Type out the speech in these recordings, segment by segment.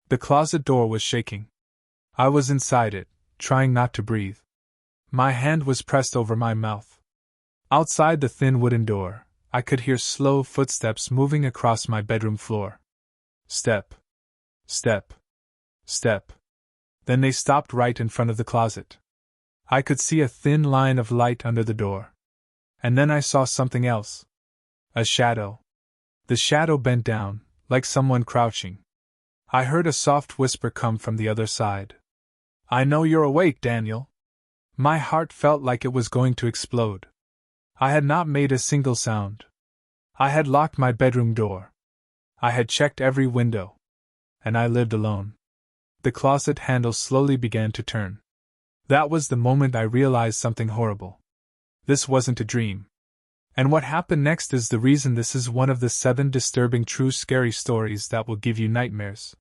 The closet door was shaking. I was inside it, trying not to breathe. My hand was pressed over my mouth. Outside the thin wooden door, I could hear slow footsteps moving across my bedroom floor. Step. Step. Step. Then they stopped right in front of the closet. I could see a thin line of light under the door. And then I saw something else. A shadow. The shadow bent down, like someone crouching. I heard a soft whisper come from the other side. "I know you're awake, Daniel." My heart felt like it was going to explode. I had not made a single sound. I had locked my bedroom door. I had checked every window. And I lived alone. The closet handle slowly began to turn. That was the moment I realized something horrible. This wasn't a dream. And what happened next is the reason this is one of the 7 disturbing true scary stories that will give you nightmares.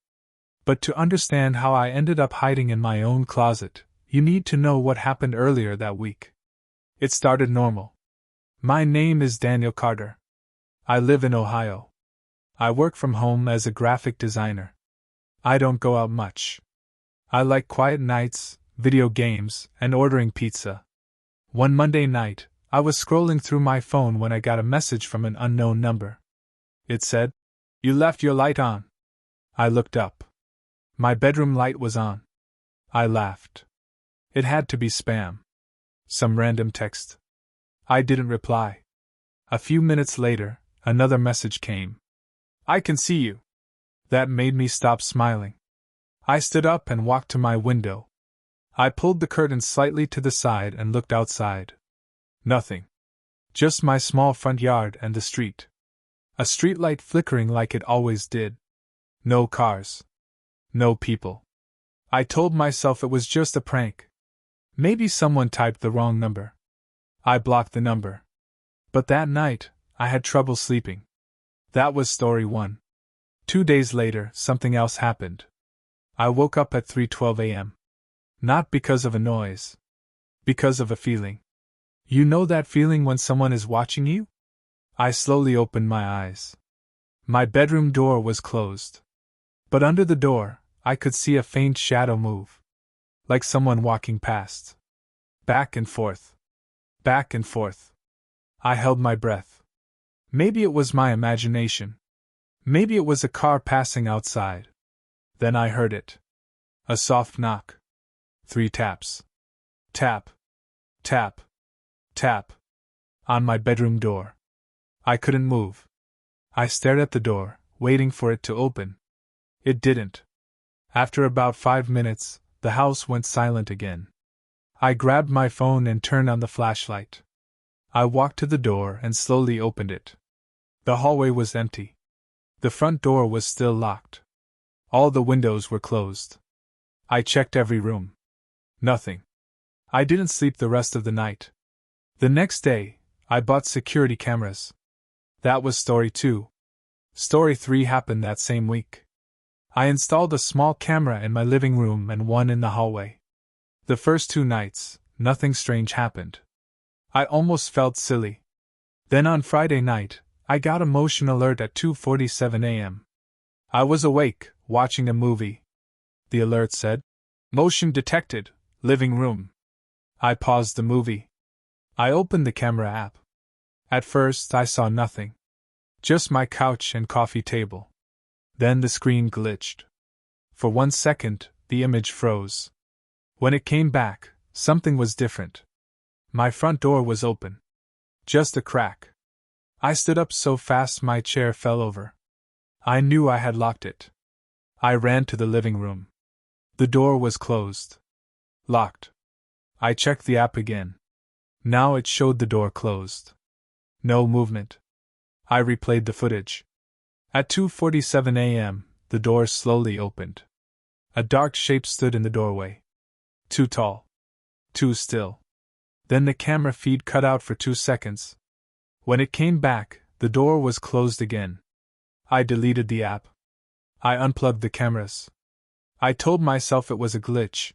But to understand how I ended up hiding in my own closet, you need to know what happened earlier that week. It started normal. My name is Daniel Carter. I live in Ohio. I work from home as a graphic designer. I don't go out much. I like quiet nights, video games, and ordering pizza. One Monday night, I was scrolling through my phone when I got a message from an unknown number. It said, "You left your light on." I looked up. My bedroom light was on. I laughed. It had to be spam. Some random text. I didn't reply. A few minutes later, another message came. "I can see you." That made me stop smiling. I stood up and walked to my window. I pulled the curtain slightly to the side and looked outside. Nothing. Just my small front yard and the street. A streetlight flickering like it always did. No cars. No people. I told myself it was just a prank. Maybe someone typed the wrong number. I blocked the number. But that night, I had trouble sleeping. That was story 1. 2 days later, something else happened. I woke up at 3:12 a.m. Not because of a noise. Because of a feeling. You know that feeling when someone is watching you? I slowly opened my eyes. My bedroom door was closed. But under the door, I could see a faint shadow move. Like someone walking past. Back and forth. Back and forth. I held my breath. Maybe it was my imagination. Maybe it was a car passing outside. Then I heard it. A soft knock. 3 taps. Tap. Tap. Tap. On my bedroom door. I couldn't move. I stared at the door, waiting for it to open. It didn't. After about 5 minutes, the house went silent again. I grabbed my phone and turned on the flashlight. I walked to the door and slowly opened it. The hallway was empty. The front door was still locked. All the windows were closed. I checked every room. Nothing. I didn't sleep the rest of the night. The next day, I bought security cameras. That was story 2. Story 3 happened that same week. I installed a small camera in my living room and one in the hallway. The first 2 nights, nothing strange happened. I almost felt silly. Then on Friday night, I got a motion alert at 2:47 a.m. I was awake, watching a movie. The alert said, "Motion detected, living room." I paused the movie. I opened the camera app. At first, I saw nothing. Just my couch and coffee table. Then the screen glitched. For 1 second, the image froze. When it came back, something was different. My front door was open. Just a crack. I stood up so fast my chair fell over. I knew I had locked it. I ran to the living room. The door was closed. Locked. I checked the app again. Now it showed the door closed. No movement. I replayed the footage. At 2:47 a.m., the door slowly opened. A dark shape stood in the doorway. Too tall. Too still. Then the camera feed cut out for 2 seconds. When it came back, the door was closed again. I deleted the app. I unplugged the cameras. I told myself it was a glitch.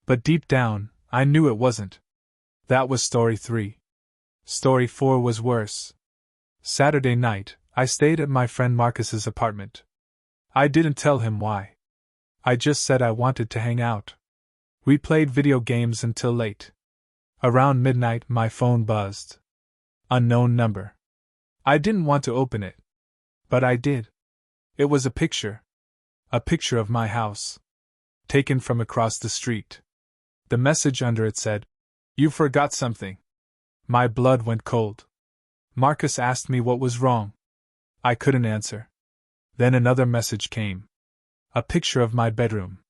But deep down, I knew it wasn't. That was story 3. Story 4 was worse. Saturday night, I stayed at my friend Marcus's apartment. I didn't tell him why. I just said I wanted to hang out. We played video games until late. Around midnight, my phone buzzed. Unknown number. I didn't want to open it. But I did. It was a picture. A picture of my house. Taken from across the street. The message under it said, "You forgot something." My blood went cold. Marcus asked me what was wrong. I couldn't answer. Then another message came. A picture of my bedroom.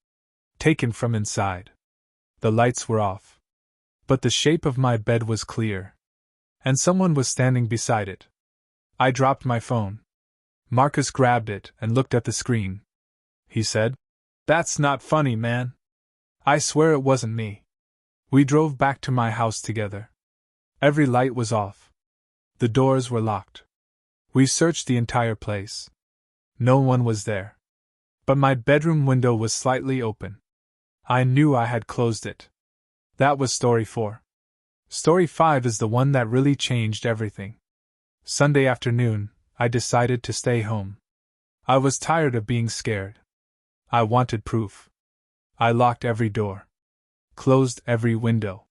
Taken from inside. The lights were off. But the shape of my bed was clear. And someone was standing beside it. I dropped my phone. Marcus grabbed it and looked at the screen. He said, "That's not funny, man." I swear it wasn't me. We drove back to my house together. Every light was off. The doors were locked. We searched the entire place. No one was there. But my bedroom window was slightly open. I knew I had closed it. That was story 4. Story 5 is the one that really changed everything. Sunday afternoon, I decided to stay home. I was tired of being scared. I wanted proof. I locked every door. Closed every window.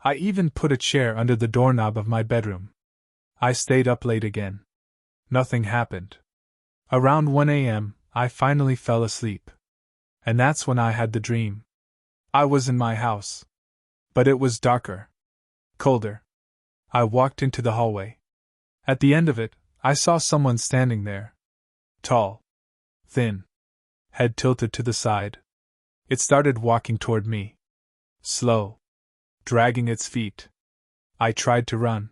I even put a chair under the doorknob of my bedroom. I stayed up late again. Nothing happened. Around 1 a.m., I finally fell asleep. And that's when I had the dream. I was in my house. But it was darker. Colder. I walked into the hallway. At the end of it, I saw someone standing there. Tall. Thin. Head tilted to the side. It started walking toward me. Slow. Dragging its feet. I tried to run.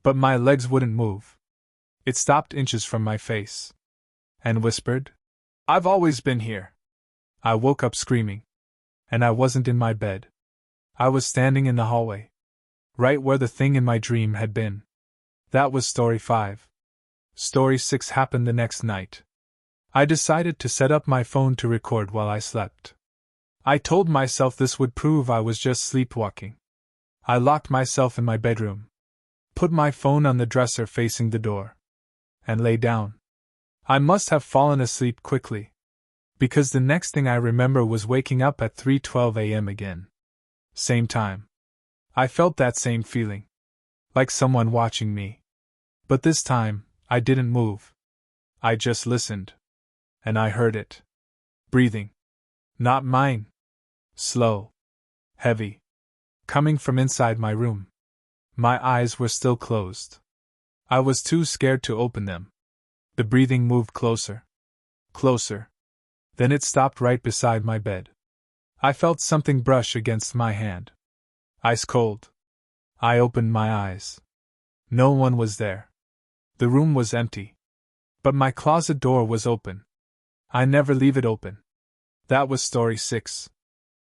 But my legs wouldn't move. It stopped inches from my face. And whispered, "I've always been here." I woke up screaming. And I wasn't in my bed. I was standing in the hallway. Right where the thing in my dream had been. That was story 5. Story 6 happened the next night. I decided to set up my phone to record while I slept. I told myself this would prove I was just sleepwalking. I locked myself in my bedroom. Put my phone on the dresser facing the door. And lay down. I must have fallen asleep quickly. Because the next thing I remember was waking up at 3:12 a.m. again. Same time. I felt that same feeling. Like someone watching me. But this time, I didn't move. I just listened. And I heard it. Breathing. Not mine. Slow. Heavy. Coming from inside my room. My eyes were still closed. I was too scared to open them. The breathing moved closer. Closer. Then it stopped right beside my bed. I felt something brush against my hand. Ice cold. I opened my eyes. No one was there. The room was empty. But my closet door was open. I never leave it open. That was story 6.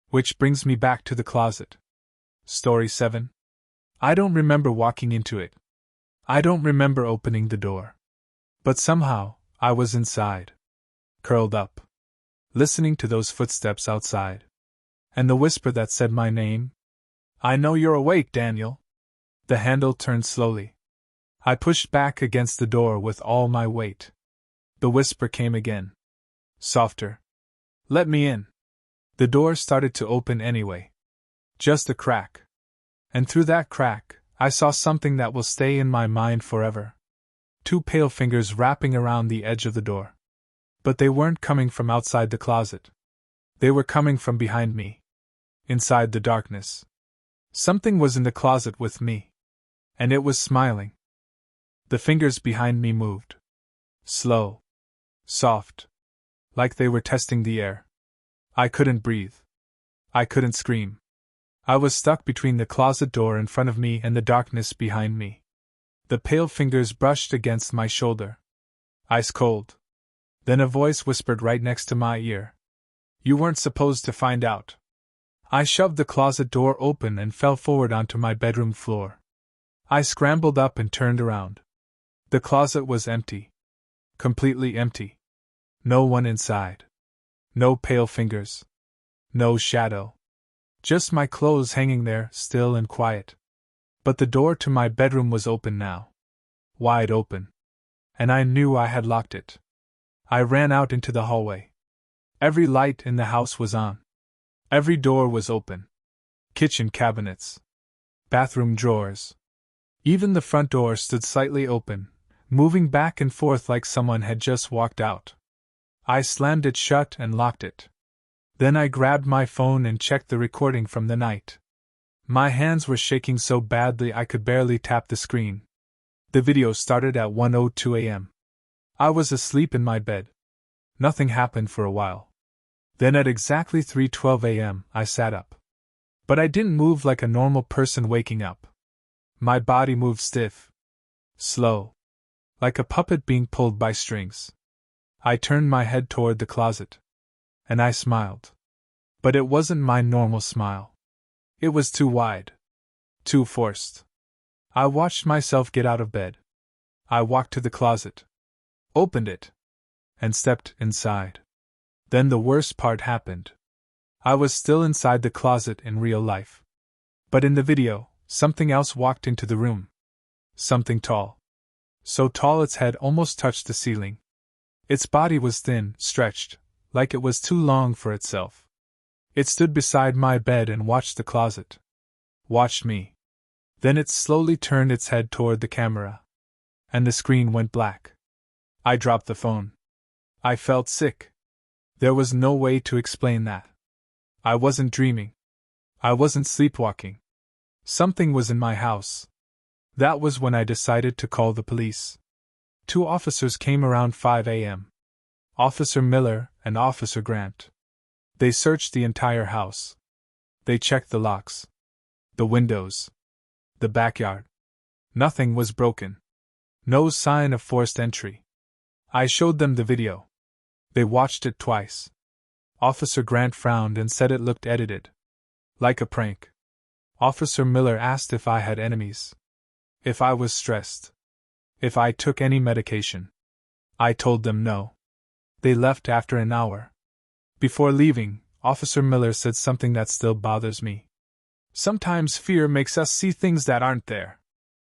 Which brings me back to the closet. Story 7. I don't remember walking into it. I don't remember opening the door. But somehow, I was inside. Curled up. Listening to those footsteps outside. And the whisper that said my name. "I know you're awake, Daniel." The handle turned slowly. I pushed back against the door with all my weight. The whisper came again. Softer. "Let me in." The door started to open anyway. Just a crack. And through that crack, I saw something that will stay in my mind forever. 2 pale fingers wrapping around the edge of the door. But they weren't coming from outside the closet. They were coming from behind me. Inside the darkness. Something was in the closet with me. And it was smiling. The fingers behind me moved. Slow. Soft. Like they were testing the air. I couldn't breathe. I couldn't scream. I was stuck between the closet door in front of me and the darkness behind me. The pale fingers brushed against my shoulder. Ice cold. Then a voice whispered right next to my ear. "You weren't supposed to find out." I shoved the closet door open and fell forward onto my bedroom floor. I scrambled up and turned around. The closet was empty. Completely empty. No one inside. No pale fingers. No shadow. Just my clothes hanging there, still and quiet. But the door to my bedroom was open now. Wide open. And I knew I had locked it. I ran out into the hallway. Every light in the house was on. Every door was open. Kitchen cabinets. Bathroom drawers. Even the front door stood slightly open, moving back and forth like someone had just walked out. I slammed it shut and locked it. Then I grabbed my phone and checked the recording from the night. My hands were shaking so badly I could barely tap the screen. The video started at 1:02 a.m. I was asleep in my bed. Nothing happened for a while. Then at exactly 3:12 a.m. I sat up. But I didn't move like a normal person waking up. My body moved stiff. Slow. Like a puppet being pulled by strings. I turned my head toward the closet. And I smiled. But it wasn't my normal smile. It was too wide. Too forced. I watched myself get out of bed. I walked to the closet. Opened it. And stepped inside. Then the worst part happened. I was still inside the closet in real life. But in the video, something else walked into the room. Something tall. So tall its head almost touched the ceiling. Its body was thin, stretched, like it was too long for itself. It stood beside my bed and watched the closet. Watched me. Then it slowly turned its head toward the camera. And the screen went black. I dropped the phone. I felt sick. There was no way to explain that. I wasn't dreaming. I wasn't sleepwalking. Something was in my house. That was when I decided to call the police. 2 officers came around 5 a.m. Officer Miller and Officer Grant. They searched the entire house. They checked the locks, the windows, the backyard. Nothing was broken. No sign of forced entry. I showed them the video. They watched it twice. Officer Grant frowned and said it looked edited. Like a prank. Officer Miller asked if I had enemies. If I was stressed. If I took any medication. I told them no. They left after an hour. Before leaving, Officer Miller said something that still bothers me. Sometimes fear makes us see things that aren't there.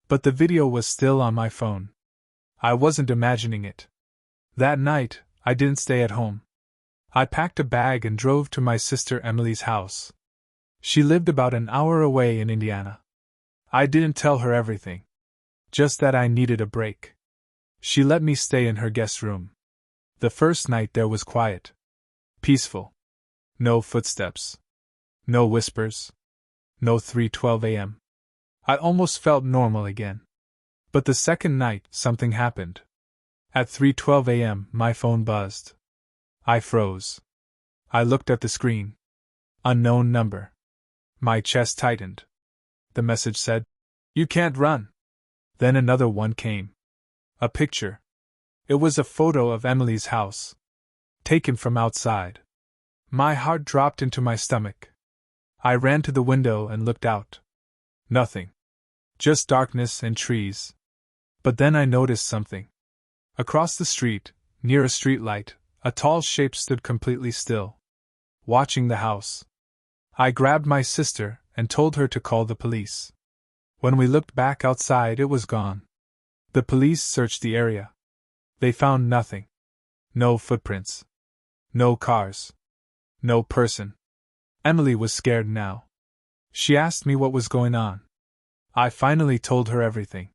But the video was still on my phone. I wasn't imagining it. That night, I didn't stay at home. I packed a bag and drove to my sister Emily's house. She lived about an hour away in Indiana. I didn't tell her everything. Just that I needed a break. She let me stay in her guest room. The first night there was quiet. Peaceful. No footsteps. No whispers. No 3:12 a.m. I almost felt normal again. But the second night, something happened. At 3:12 a.m., my phone buzzed. I froze. I looked at the screen. Unknown number. My chest tightened. The message said, "You can't run." Then another one came. A picture. It was a photo of Emily's house. Taken from outside. My heart dropped into my stomach. I ran to the window and looked out. Nothing. Just darkness and trees. But then I noticed something. Across the street, near a streetlight, a tall shape stood completely still. Watching the house. I grabbed my sister and told her to call the police. When we looked back outside, it was gone. The police searched the area. They found nothing. No footprints. No cars. No person. Emily was scared now. She asked me what was going on. I finally told her everything.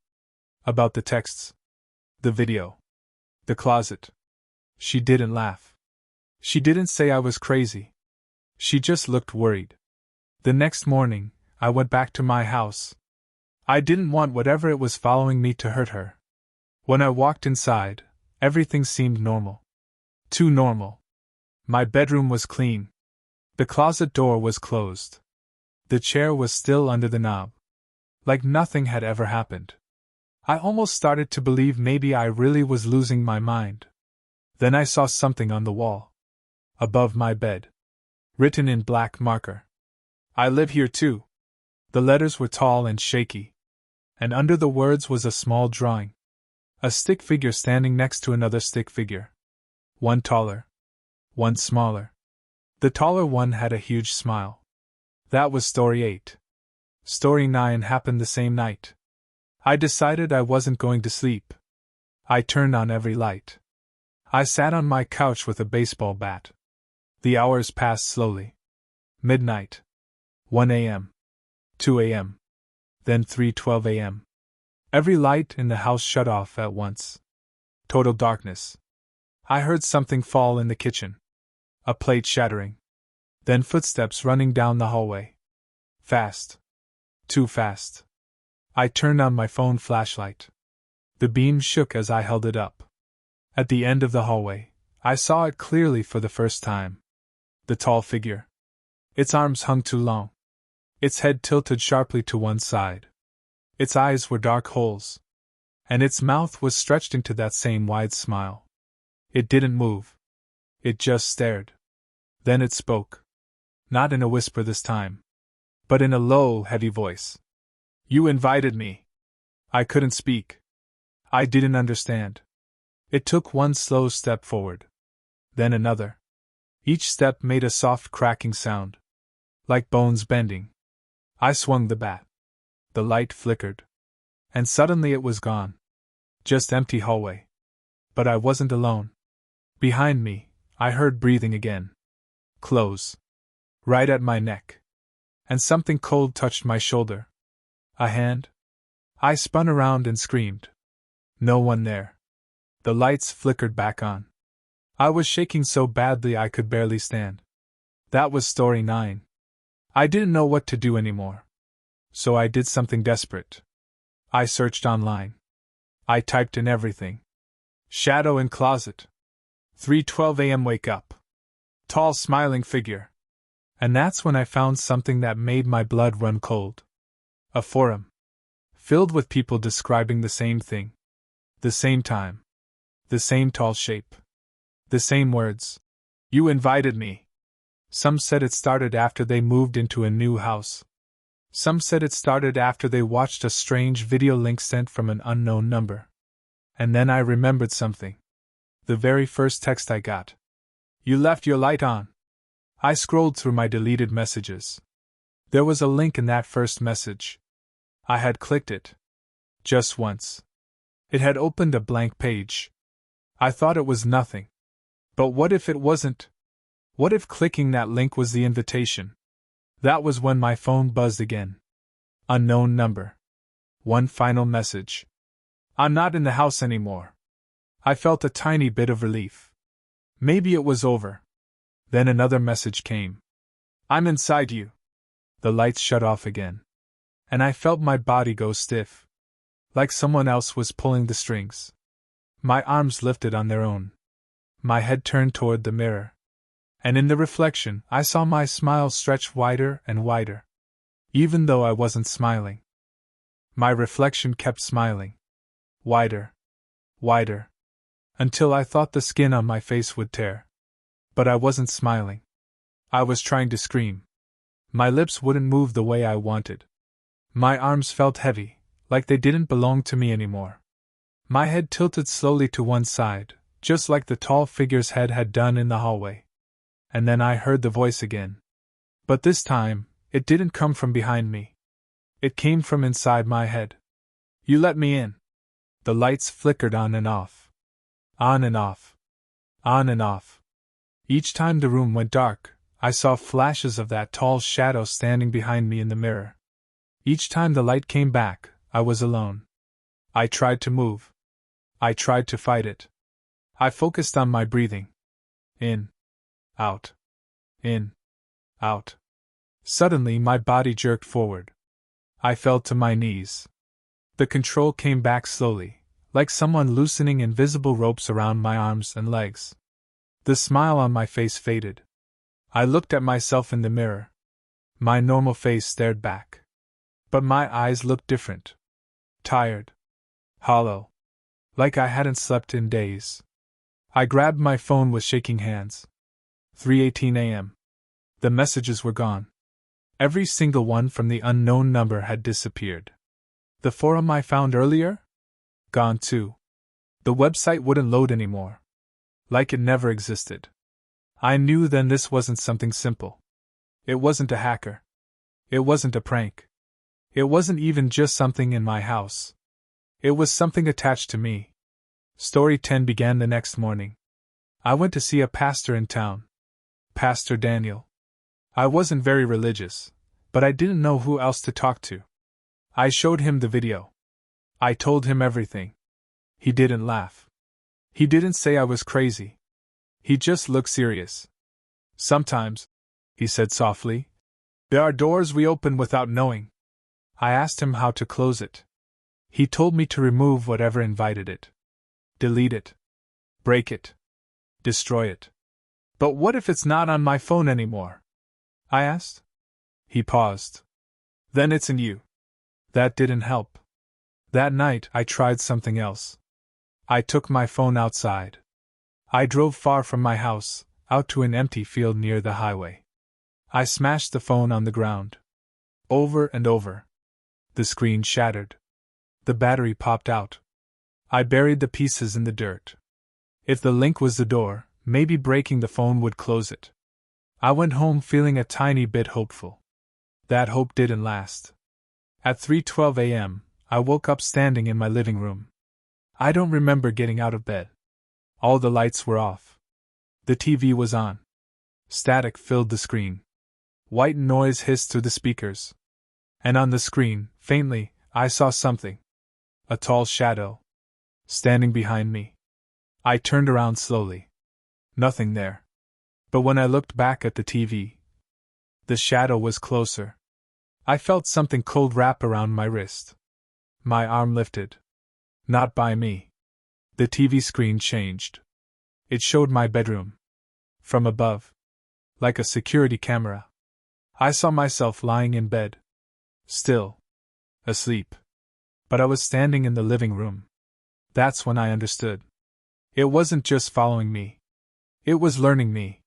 About the texts. The video. The closet. She didn't laugh. She didn't say I was crazy. She just looked worried. The next morning, I went back to my house. I didn't want whatever it was following me to hurt her. When I walked inside, everything seemed normal. Too normal. My bedroom was clean. The closet door was closed. The chair was still under the knob. Like nothing had ever happened. I almost started to believe maybe I really was losing my mind. Then I saw something on the wall. Above my bed. Written in black marker. "I live here too." The letters were tall and shaky. And under the words was a small drawing. A stick figure standing next to another stick figure. One taller. One smaller. The taller one had a huge smile. That was Story 8. Story 9 happened the same night. I decided I wasn't going to sleep. I turned on every light. I sat on my couch with a baseball bat. The hours passed slowly. Midnight. 1 a.m. 2 a.m. Then 3:12 a.m. Every light in the house shut off at once. Total darkness. I heard something fall in the kitchen. A plate shattering. Then footsteps running down the hallway. Fast. Too fast. I turned on my phone flashlight. The beam shook as I held it up. At the end of the hallway, I saw it clearly for the first time. The tall figure. Its arms hung too long. Its head tilted sharply to one side. Its eyes were dark holes. And its mouth was stretched into that same wide smile. It didn't move. It just stared. Then it spoke. Not in a whisper this time, but in a low, heavy voice. You invited me. I couldn't speak. I didn't understand. It took one slow step forward. Then another. Each step made a soft cracking sound. Like bones bending. I swung the bat. The light flickered. And suddenly it was gone. Just empty hallway. But I wasn't alone. Behind me, I heard breathing again. Close. Right at my neck. And something cold touched my shoulder. A hand? I spun around and screamed. No one there. The lights flickered back on. I was shaking so badly I could barely stand. That was story 9. I didn't know what to do anymore. So I did something desperate. I searched online. I typed in everything. Shadow in closet. 3:12 a.m. wake up. Tall smiling figure. And that's when I found something that made my blood run cold. A forum. Filled with people describing the same thing. The same time. The same tall shape. The same words. You invited me. Some said it started after they moved into a new house. Some said it started after they watched a strange video link sent from an unknown number. And then I remembered something. The very first text I got. You left your light on. I scrolled through my deleted messages. There was a link in that first message. I had clicked it. Just once. It had opened a blank page. I thought it was nothing. But what if it wasn't? What if clicking that link was the invitation? That was when my phone buzzed again. Unknown number. One final message. I'm not in the house anymore. I felt a tiny bit of relief. Maybe it was over. Then another message came. I'm inside you. The lights shut off again. And I felt my body go stiff. Like someone else was pulling the strings. My arms lifted on their own. My head turned toward the mirror. And in the reflection, I saw my smile stretch wider and wider. Even though I wasn't smiling. My reflection kept smiling. Wider. Wider. Until I thought the skin on my face would tear. But I wasn't smiling. I was trying to scream. My lips wouldn't move the way I wanted. My arms felt heavy, like they didn't belong to me anymore. My head tilted slowly to one side, just like the tall figure's head had done in the hallway. And then I heard the voice again. But this time, it didn't come from behind me. It came from inside my head. You let me in. The lights flickered on and off. On and off. On and off. Each time the room went dark, I saw flashes of that tall shadow standing behind me in the mirror. Each time the light came back, I was alone. I tried to move. I tried to fight it. I focused on my breathing. In. Out. In. Out. Suddenly my body jerked forward. I fell to my knees. The control came back slowly, like someone loosening invisible ropes around my arms and legs. The smile on my face faded. I looked at myself in the mirror. My normal face stared back. But my eyes looked different. Tired. Hollow. Like I hadn't slept in days. I grabbed my phone with shaking hands. 3:18 a.m. The messages were gone. Every single one from the unknown number had disappeared. The forum I found earlier? Gone too. The website wouldn't load anymore. Like it never existed. I knew then this wasn't something simple. It wasn't a hacker. It wasn't a prank. It wasn't even just something in my house. It was something attached to me. Story 10 began the next morning. I went to see a pastor in town. Pastor Daniel. I wasn't very religious, but I didn't know who else to talk to. I showed him the video. I told him everything. He didn't laugh. He didn't say I was crazy. He just looked serious. Sometimes, he said softly, there are doors we open without knowing. I asked him how to close it. He told me to remove whatever invited it. Delete it. Break it. Destroy it. But what if it's not on my phone anymore? I asked. He paused. Then it's in you. That didn't help. That night I tried something else. I took my phone outside. I drove far from my house, out to an empty field near the highway. I smashed the phone on the ground. Over and over. The screen shattered. The battery popped out. I buried the pieces in the dirt. If the link was the door, maybe breaking the phone would close it. I went home feeling a tiny bit hopeful. That hope didn't last. At 3:12 a.m., I woke up standing in my living room. I don't remember getting out of bed. All the lights were off. The TV was on. Static filled the screen. White noise hissed through the speakers. And on the screen, faintly, I saw something. A tall shadow. Standing behind me. I turned around slowly. Nothing there. But when I looked back at the TV, the shadow was closer. I felt something cold wrap around my wrist. My arm lifted. Not by me. The TV screen changed. It showed my bedroom. From above. Like a security camera. I saw myself lying in bed. Still. Asleep. But I was standing in the living room. That's when I understood. It wasn't just following me. It was learning me.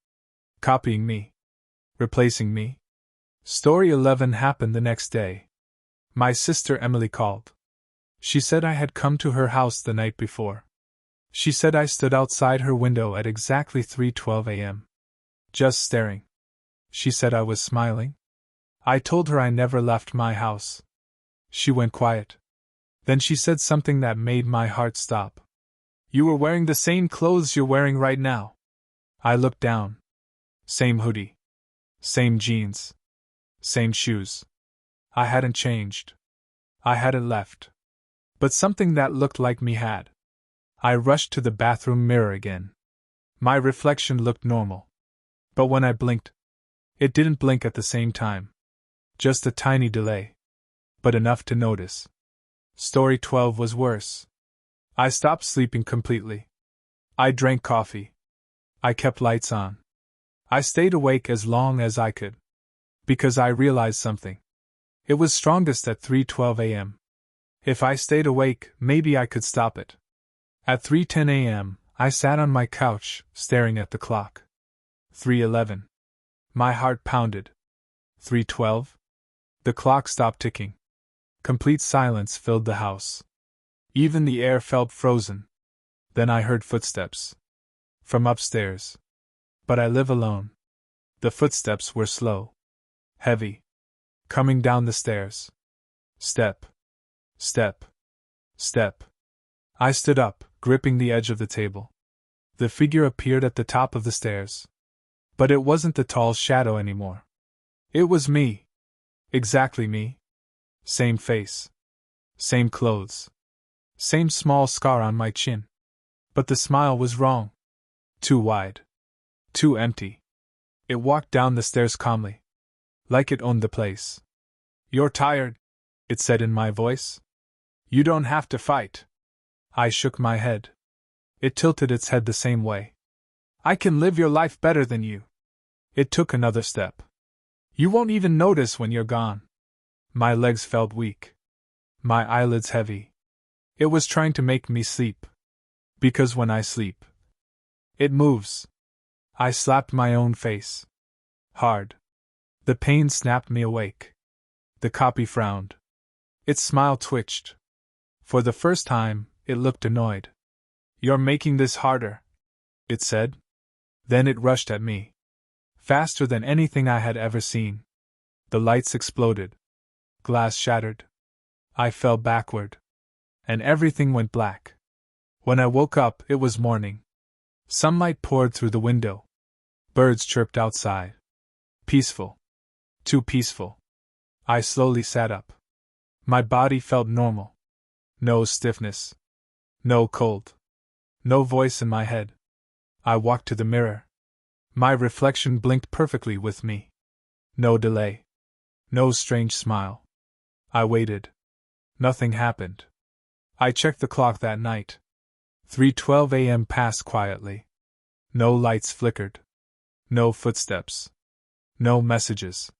Copying me. Replacing me. Story 11 happened the next day. My sister Emily called. She said I had come to her house the night before. She said I stood outside her window at exactly 3:12 a.m. Just staring. She said I was smiling. I told her I never left my house. She went quiet. Then she said something that made my heart stop. You were wearing the same clothes you're wearing right now. I looked down. Same hoodie. Same jeans. Same shoes. I hadn't changed. I hadn't left. But something that looked like me had. I rushed to the bathroom mirror again. My reflection looked normal. But when I blinked, it didn't blink at the same time. Just a tiny delay. But enough to notice. Story 12 was worse. I stopped sleeping completely. I drank coffee. I kept lights on. I stayed awake as long as I could. Because I realized something. It was strongest at 3:12 a.m. If I stayed awake, maybe I could stop it. At 3:10 a.m., I sat on my couch, staring at the clock. 3:11. My heart pounded. 3:12. The clock stopped ticking. Complete silence filled the house. Even the air felt frozen. Then I heard footsteps. From upstairs. But I live alone. The footsteps were slow. Heavy. Coming down the stairs. Step. Step. Step. I stood up, gripping the edge of the table. The figure appeared at the top of the stairs. But it wasn't the tall shadow anymore. It was me. Exactly me. Same face. Same clothes. Same small scar on my chin. But the smile was wrong. Too wide. Too empty. It walked down the stairs calmly. Like it owned the place. You're tired, it said in my voice. You don't have to fight. I shook my head. It tilted its head the same way. I can live your life better than you. It took another step. You won't even notice when you're gone. My legs felt weak. My eyelids heavy. It was trying to make me sleep. Because when I sleep, it moves. I slapped my own face. Hard. The pain snapped me awake. The copy frowned. Its smile twitched. For the first time, it looked annoyed. You're making this harder, it said. Then it rushed at me. Faster than anything I had ever seen. The lights exploded. Glass shattered. I fell backward. And everything went black. When I woke up, it was morning. Sunlight poured through the window. Birds chirped outside. Peaceful. Too peaceful. I slowly sat up. My body felt normal. No stiffness. No cold. No voice in my head. I walked to the mirror. My reflection blinked perfectly with me. No delay. No strange smile. I waited. Nothing happened. I checked the clock that night. 3:12 a.m. passed quietly. No lights flickered. No footsteps. No messages.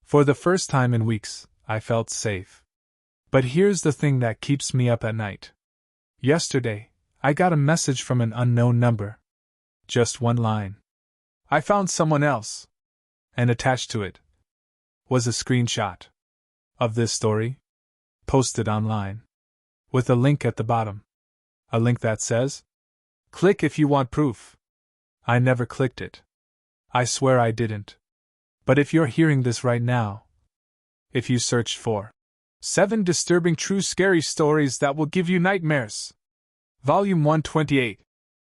For the first time in weeks, I felt safe. But here's the thing that keeps me up at night. Yesterday, I got a message from an unknown number. Just one line. I found someone else. And attached to it was a screenshot of this story, posted online, with a link at the bottom. A link that says, "Click if you want proof." I never clicked it. I swear I didn't. But if you're hearing this right now, if you searched for 7 disturbing true scary stories that will give you nightmares, Volume 128,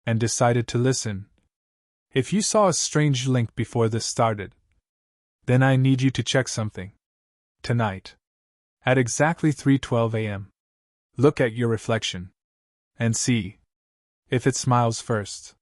and decided to listen, if you saw a strange link before this started, then I need you to check something. Tonight, at exactly 3:12 a.m., look at your reflection and see if it smiles first.